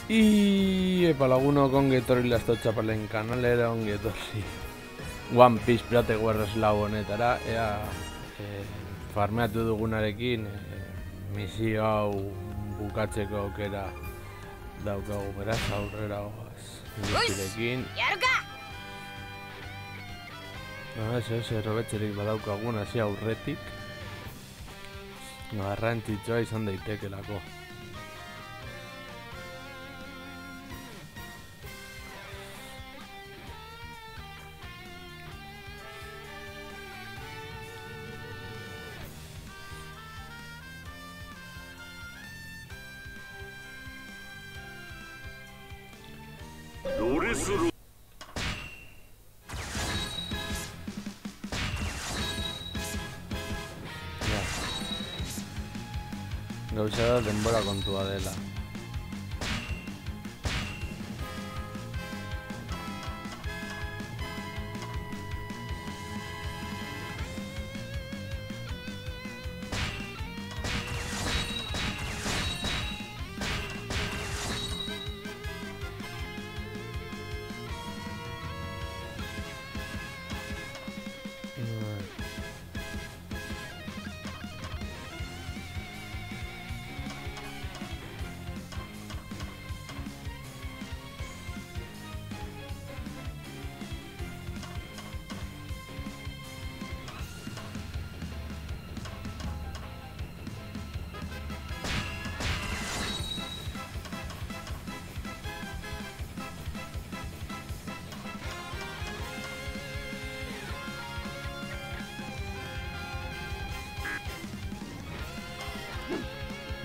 Epa lagunok ongi etorri Lasto Txapelen kanalera, ongi etorri One Piece Pirate Warriors lau honetara. Ea farmeatu dugunarekin misio hau bukatzeko aukera daukagu, beraz aurrera goaz guztirekin. Ez errobetxerik badaukagun hasi aurretik garrantzitsua izan daitekelako. Gauza da denbora kontua dela.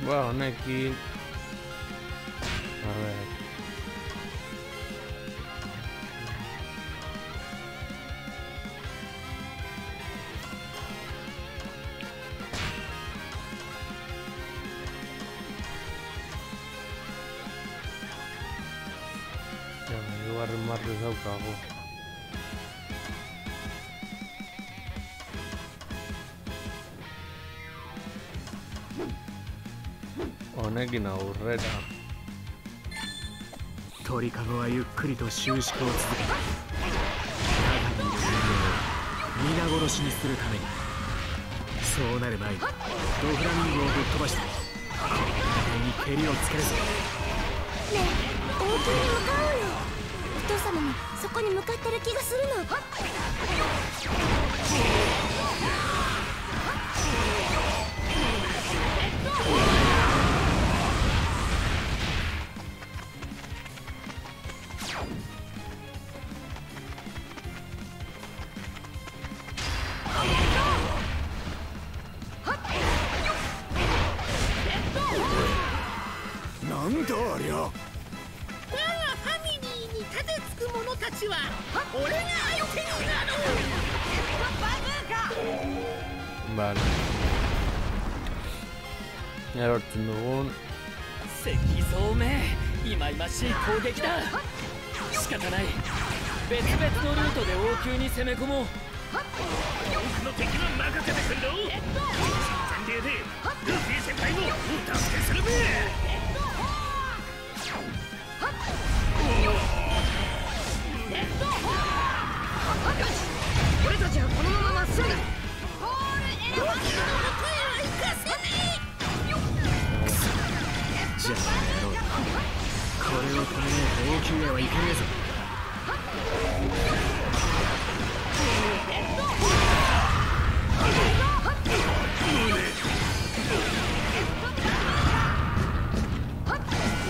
Honekin hirugarren marrez daukagu. Honekin aurrera. 鳥かごはゆっくりと収縮を続けた。中にいる人間を皆殺しにするために。そうなる前にドフラミンゴをぶっ飛ばして戦いに蹴りをつけるぞ。ねえ、王宮に向かおうよ。お父様もそこに向かってる気がするの。なんだありゃ。我がファミリーに盾つく者たちは俺が相手になる。Vale. Erortzen dugun. 石像め、忌々しい攻撃だ。仕方ない。別々のルートで王宮に攻め込もう。僕の敵は任せてくんろ。全霊でルフィ先輩をお助けするべ。俺たちはこのまままっすぐだ。ホールエレファントの声は生かせねえ。じゃあやろう。これを止めないと王宮へは行けねえぞ。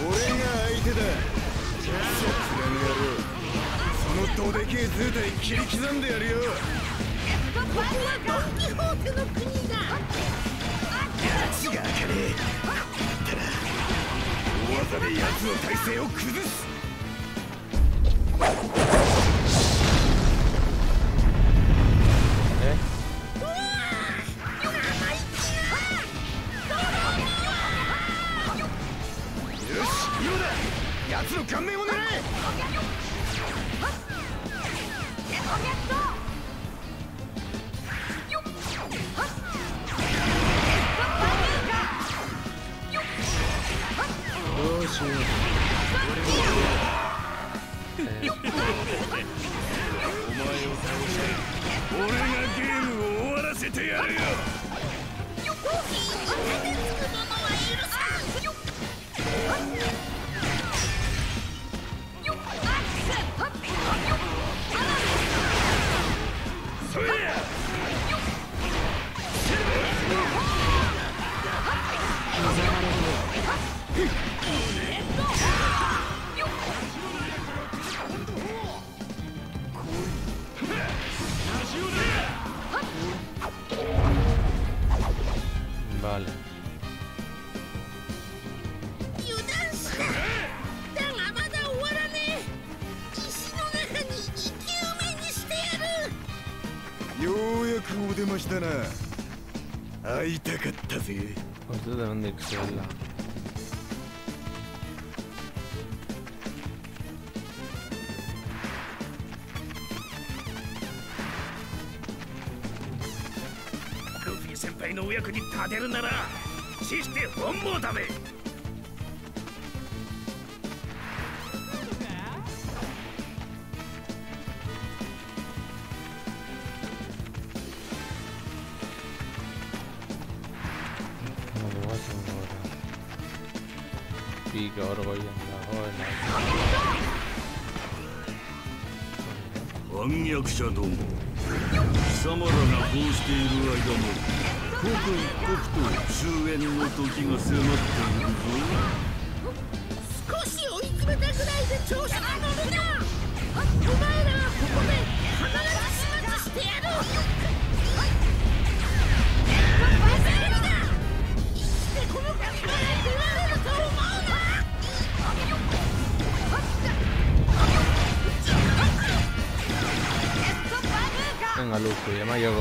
俺が相手だ。そちらの野郎、そのどでけえ図体切り刻んでやるよ。ここはドン・キホーテの国だ。奴が開かねえ。たら大技で奴の体勢を崩す。よし、今だ。奴の顔面を狙え。どうしよう。俺がゲームを終わらせてやるよ。それや。Vale. 油断した。だがまだ終わらねえ。石の中に生き埋めにしてやる。ようやくお出ましだな。会いたかったぜ。¿Esto de dónde exhala? Luffy 先輩のお役に立てるなら死して本望だべ。Pica, orgullo en la joven. 反逆者ども、貴様らがこうしている間も刻一刻と終焉の時が迫っているぞ。少し追い詰めたぐらいで調子が乗るな。お前らはここで必ず始末してやる。バカ野郎だ。生きてこの国から出られると思うな。Venga, Luffy, ya me ha llegado.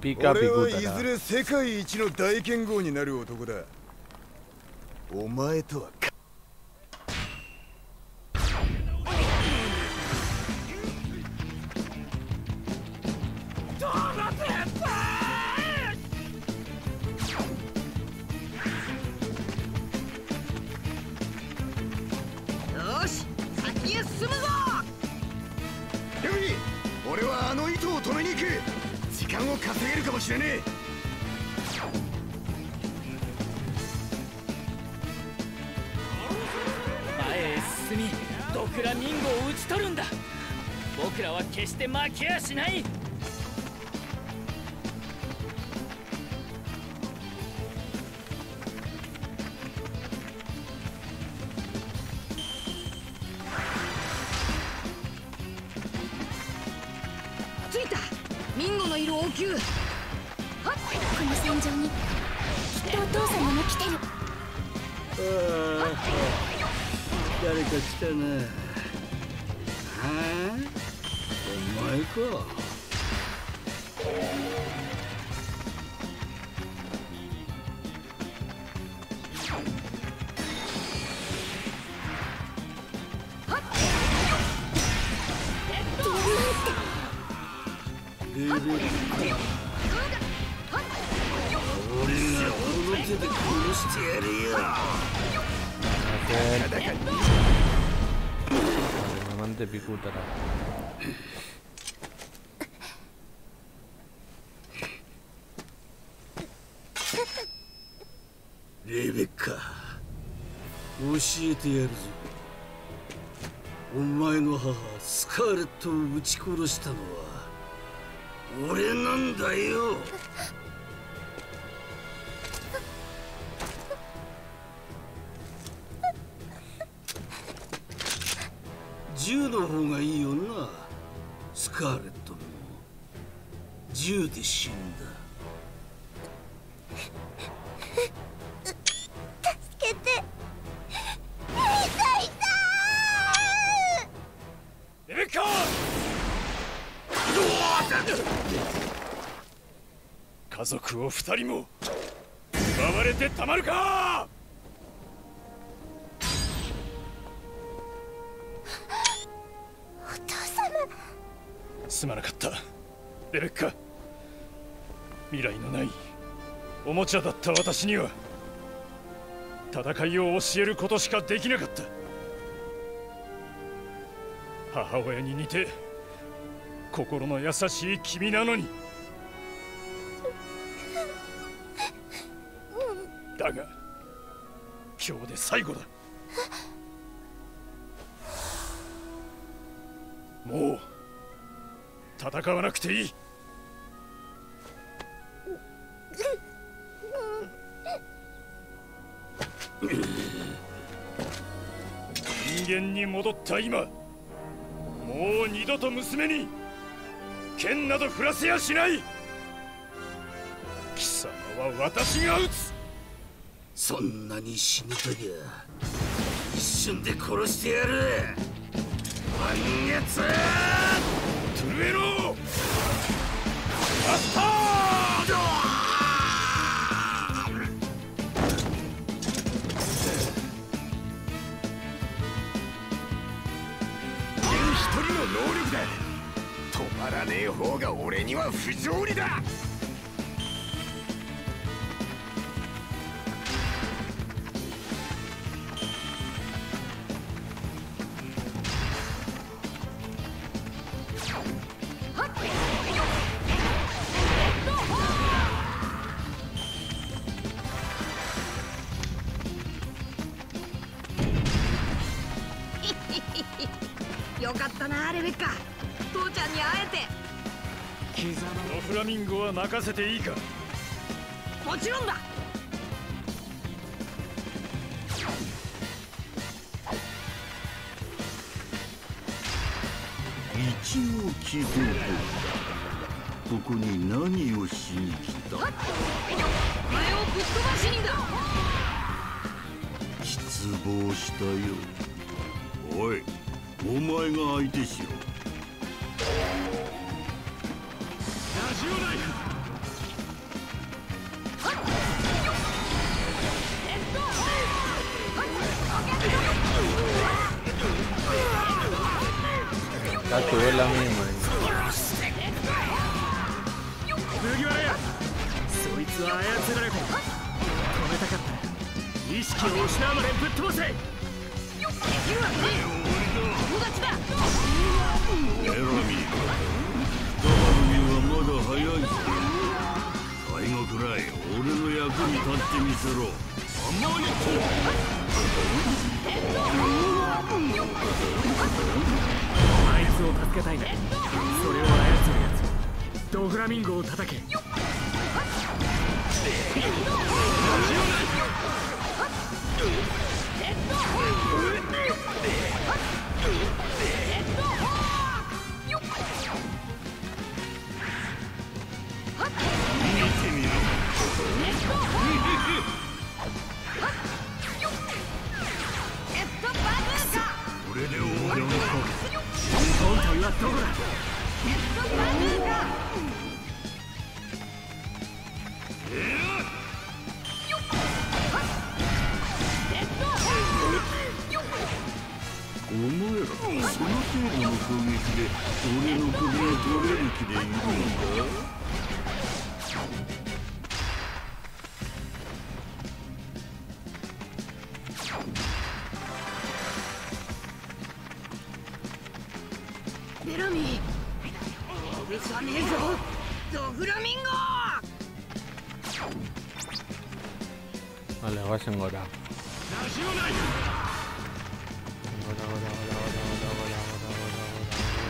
Pica 俺はいず picuta. れ世界一の大剣豪になる男だ。お前とはよし、先へ進むぞ。ルフィ、俺はあの糸を止めに行く。時間を稼げるかもしれねえ。前へ進みドクラミンゴを討ち取るんだ。僕らは決して負けやしない。着いた。ミンゴのいる王宮。この戦場にきっとお父様も来てる。誰か来たな。はあ、お前か。レベルか。俺がこの手で殺してやるよ。Amante picútara. レベッカ、教えてやるぞ。お前の母スカーレットを撃ち殺したのは俺なんだよ。銃の方がいいよな。スカーレットも銃で死んだ。助けて。痛い。レベッカー。家族を2人も奪われてたまるか。お父様、すまなかったレベッカ。未来のないおもちゃだった私には戦いを教えることしかできなかった。母親に似て心の優しい君なのに。だが今日で最後だ。もう戦わなくていい。人間に戻った今、もう二度と娘に剣など振らせやしない。貴様は私が撃つ。そんなに死にたきゃ一瞬で殺してやる。満月トゥルエロマスター。一人の能力だ。止まらねえ方が俺には不条理だ。よかったなレベッカ、父ちゃんに会えて。ドフラミンゴは任せていいか。もちろんだ。一応聞いておこう。ここに何をしに来た。お前をぶっ飛ばしにだ。失望したよ。おい、お前が相手しろ。ラジオナイフ。Cacho, es la misma. 麦わらや、そいつは操られて止めたかった。意識を失うまでぶっ飛ばせ。できるわね。友達だ。エラミー、ダバルミはまだ早いぞ。最後くらい俺の役に立ってみせろ。あまりあいつを助けたいな。それを操るやつ、ドフラミンゴを叩け。これで終わりの本体はどこだ。お前らその程度の攻撃で俺の首を取れる気でいるのか。ベラミー、許さねえぞドフラミンゴ。 Vale, vas a engordar. ラジオナイフ。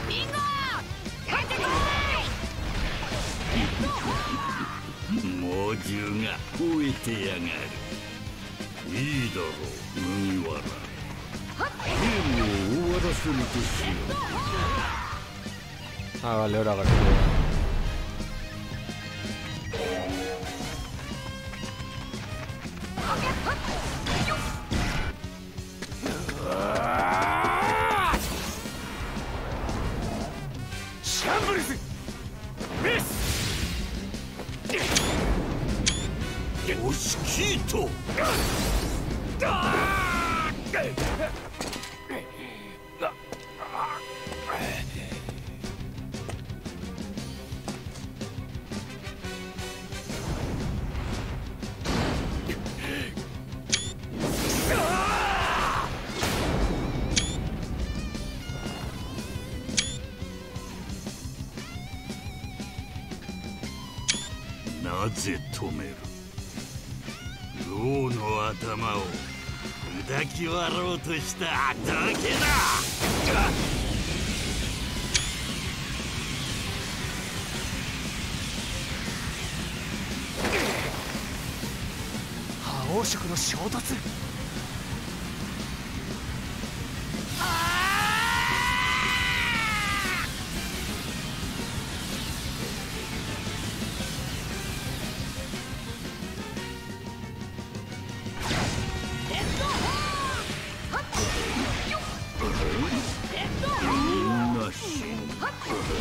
ビンゴ帰ってこ猛獣が吠えてやがる。いいだろう麦わら。ゲームを終わらせるとしよう。 Ah, vale, ahora agarro. メス押しキート。なぜ止める？ローの頭を砕き割ろうとしただけだ。覇王色の衝突。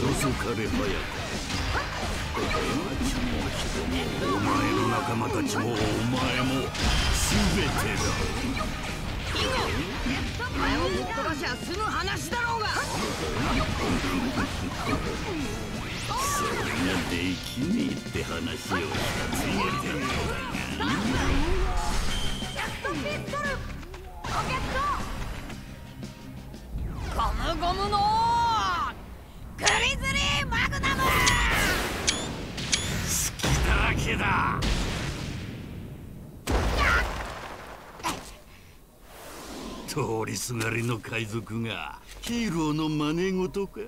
遅かれ早かお前の仲間たちもお前も全てだ。お前をぶっ飛ばしゃ済む話だろうが。それができねえって話をしたつもりだが。ジャストピストルロケットゴムゴムのグリズリーマグナム。隙だらけだ。通りすがりの海賊がヒーローの真似事か。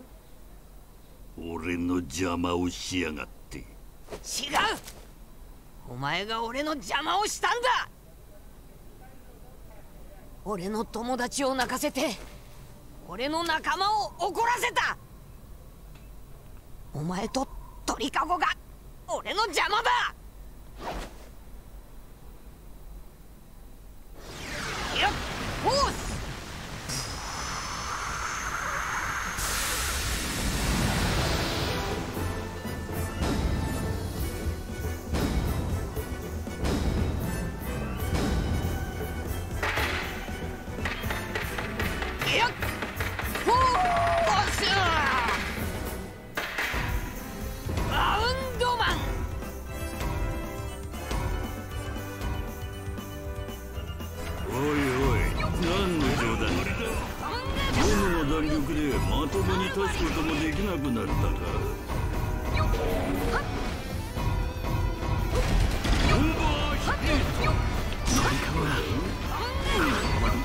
俺の邪魔をしやがって。違う、お前が俺の邪魔をしたんだ。俺の友達を泣かせて俺の仲間を怒らせた。お前と鳥かごが俺の邪魔だ。よっフォース。よっフォース。バウンドマン。おいおい、何の冗談だ。斧の弾力でまともに立つこともできなくなったか。鳥かごが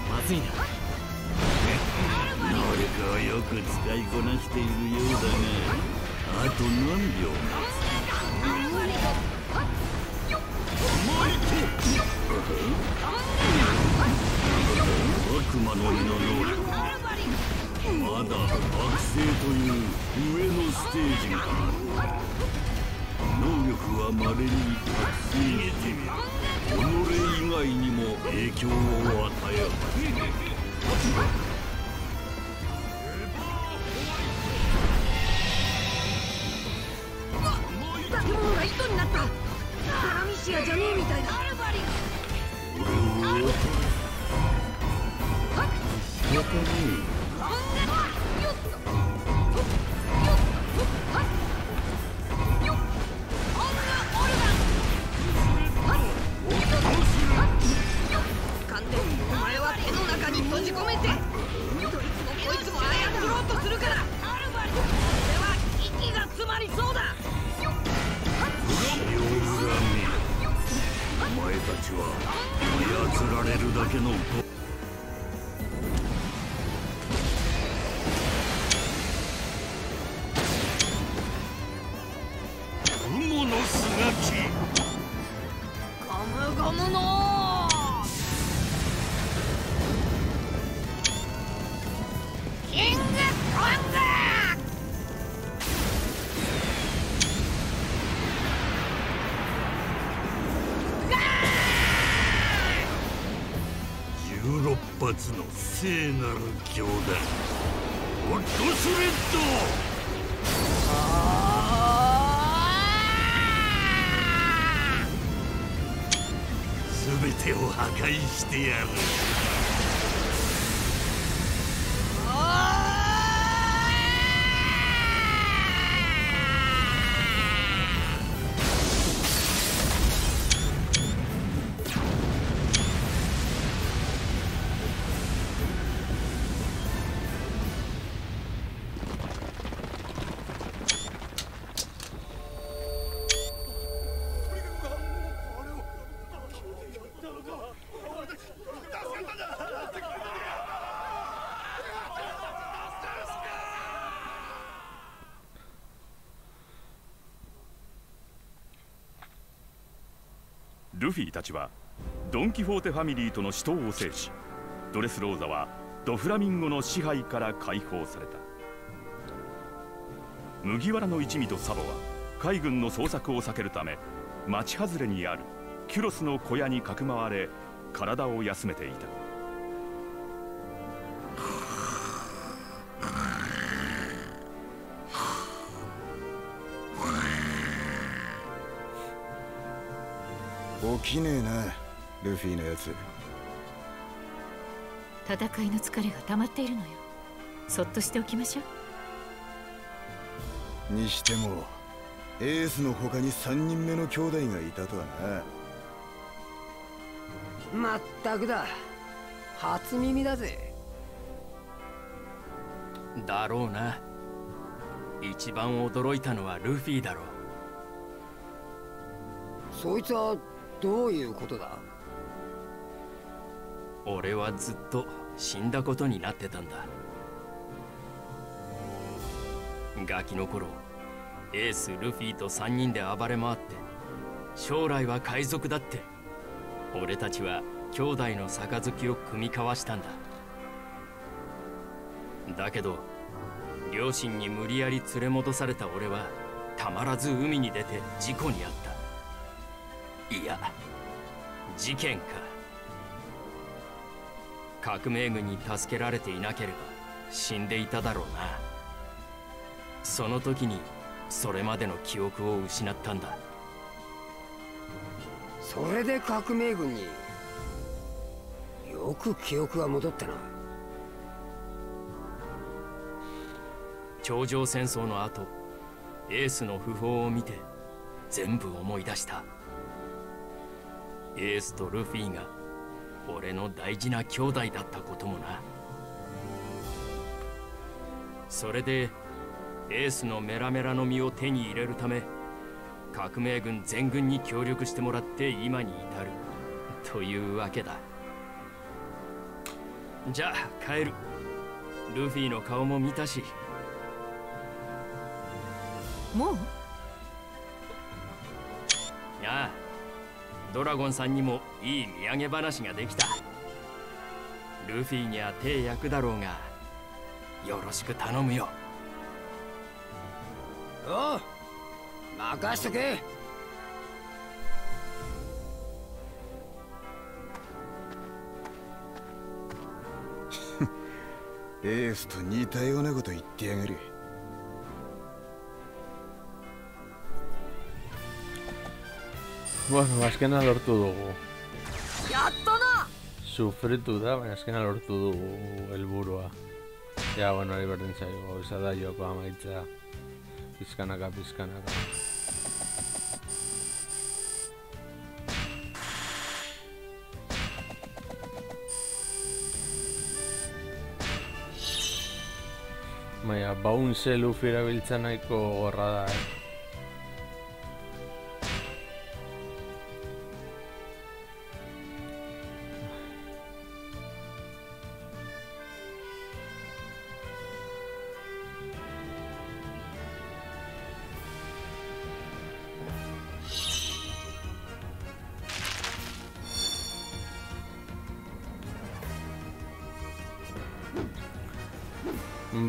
まずいな。誰かはよく使いこなしているようだが、あと何秒悪魔の実の能力、まだ惑星という上のステージがある。能力は稀に逃げてみる。己以外にも影響を与える。建物が糸になった。パラミシアじゃねえみたいだ。俺を仕方ねえ。完全にお前は手の中に閉じ込めてどいつもこいつも操ろうとするから、これは息が詰まりそうだ。お前たちは操られるだけの雲のすがき。ゴムゴムのキングコング。16発の聖なる強弾ホットスレッド。てを破壊してやる。ルフィたちはドン・キホーテファミリーとの死闘を制し、ドレスローザはドフラミンゴの支配から解放された。麦わらの一味とサボは海軍の捜索を避けるため、町外れにあるキュロスの小屋にかくまわれ体を休めていた。起きねえな、ルフィのやつ。戦いの疲れが溜まっているのよ。そっとしておきましょう。にしてもエースの他に3人目の兄弟がいたとはな。まったくだ、初耳だぜ。だろうな。一番驚いたのはルフィだろう。そいつはどういうことだ？俺はずっと死んだことになってたんだ。ガキの頃、エース・ルフィと3人で暴れ回って、将来は海賊だって、俺たちは兄弟の杯を酌み交わしたんだ。だけど両親に無理やり連れ戻された俺はたまらず海に出て事故に遭った。いや、事件か。革命軍に助けられていなければ死んでいただろうな。その時にそれまでの記憶を失ったんだ。それで革命軍に。よく記憶が戻ったな。頂上戦争の後、エースの訃報を見て全部思い出した。エースとルフィが俺の大事な兄弟だったこともな。それでエースのメラメラの実を手に入れるため、革命軍全軍に協力してもらって今に至るというわけだ。じゃあ帰る。ルフィの顔も見たし。もう？ああ、ドラゴンさんにもいい土産話ができた。ルフィには手焼くだろうが、よろしく頼むよ。おう、任しとけ。エースと似たようなこと言ってやがる。Bueno, azkena lortu dugu. やっとな。 Sufritu da, baina azkena lortu dugu helburua. Ja, bueno, hori berdin zaigu, gauza da joko amaitza. Pizkanaka, pizkanaka. Baina, Bounce Luffy erabiltza nahiko gorra da,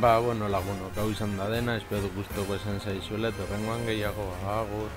Ba, bueno, lagunok, hau izan da dena, espero gustoko esan zaizuela, eta horrengoan gehiago, agur.